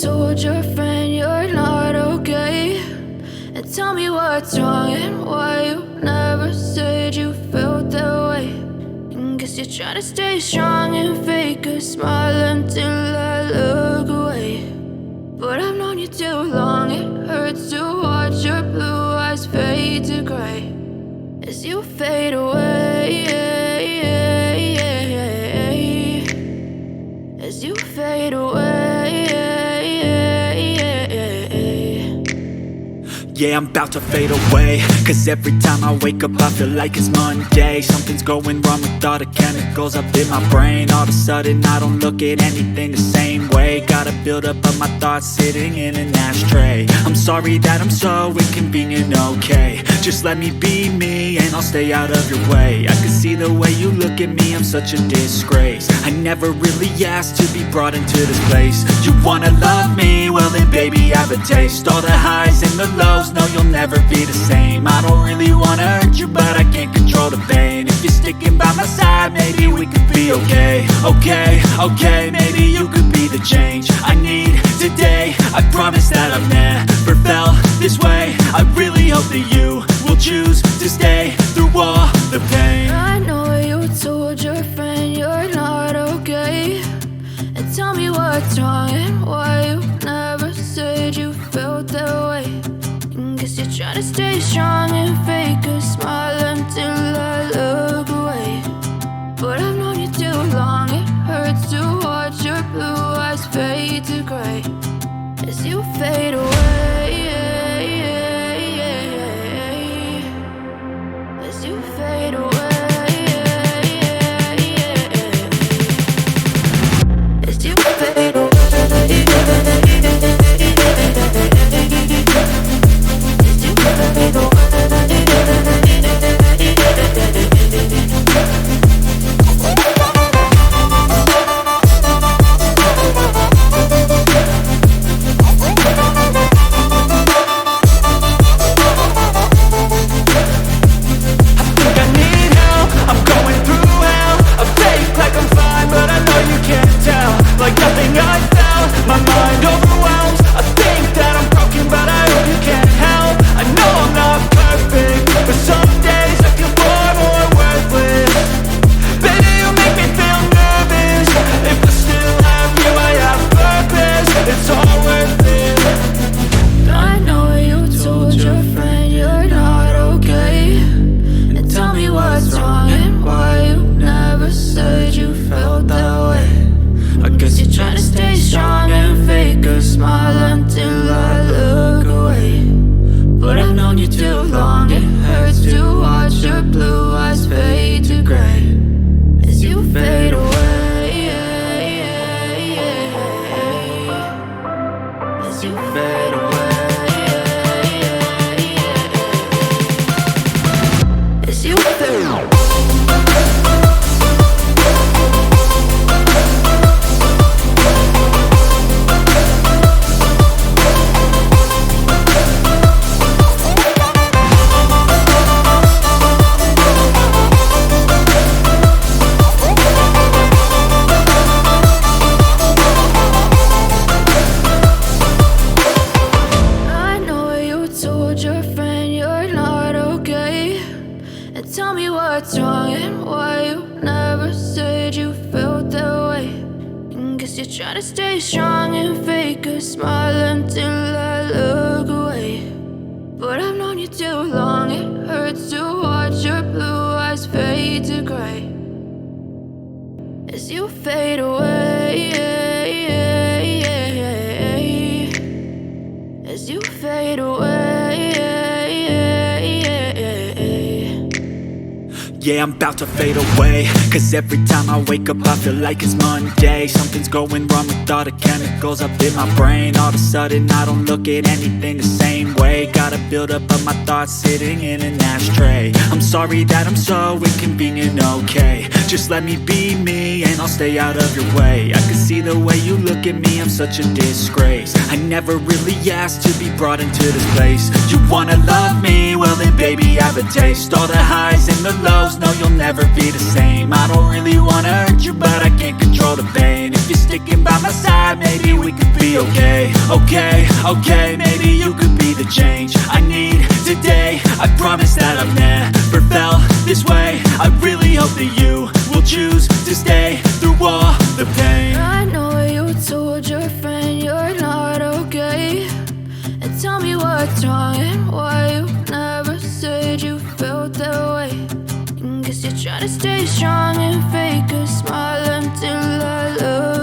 told your friend you're not okay, and tell me what's wrong and why you never said you felt that way. And guess you're trying to stay strong and fake a smile until I look away. But I've known you too long, it hurts to watch your blue eyes fade to gray as you fade away, as you fade away. Yeah, I'm about to fade away, cause every time I wake up I feel like it's Monday. Something's going wrong with all the chemicals up in my brain. All of a sudden I don't look at anything the same way. Gotta build up of my thoughts sitting in an ashtray. I'm sorry that I'm so inconvenient, okay. Just let me be me and I'll stay out of your way. I can see the way you look at me, I'm such a disgrace. I never really asked to be brought into this place. You wanna love me? Well then baby I have a taste. All the highs and the lows, no you'll never be the same. I don't really wanna hurt you but I can't control the pain. If you're sticking by my side maybe we could be okay. Okay, maybe you could be the change I need today. I promise that I've never felt this way. I really hope that you will choose to stay through all the pain. I know you told your friend you're not okay, and tell me what's wrong and why you never said you felt that way. And guess you're trying to stay strong and fake a smile until I look away. But I've known you too long, it hurts to watch your blue eyes fade to gray as you fade away, as you fade away, as you fade away. Yeah, I'm about to fade away, cause every time I wake up I feel like it's Monday. Something's going wrong with all the chemicals up in my brain. All of a sudden I don't look at anything the same way. Gotta build up of my thoughts sitting in an ashtray. I'm sorry that I'm so inconvenient, okay. Just let me be me and I'll stay out of your way. I can see the way you look at me, I'm such a disgrace. I never really asked to be brought into this place. You wanna love me? Well then baby I have a taste. All the highs and the lows, no you'll never be the same. I don't really wanna hurt you but I can't control the pain. If you're sticking by my side maybe we could be be okay, okay, okay. Maybe you could be the change I need today. I promise that I've never felt this way. I really hope that you will choose to stay through all the pain. I know you told your friend you're not okay, and tell me what's wrong and why you never said you felt that way. And guess you're trying to stay strong and fake a smile until I love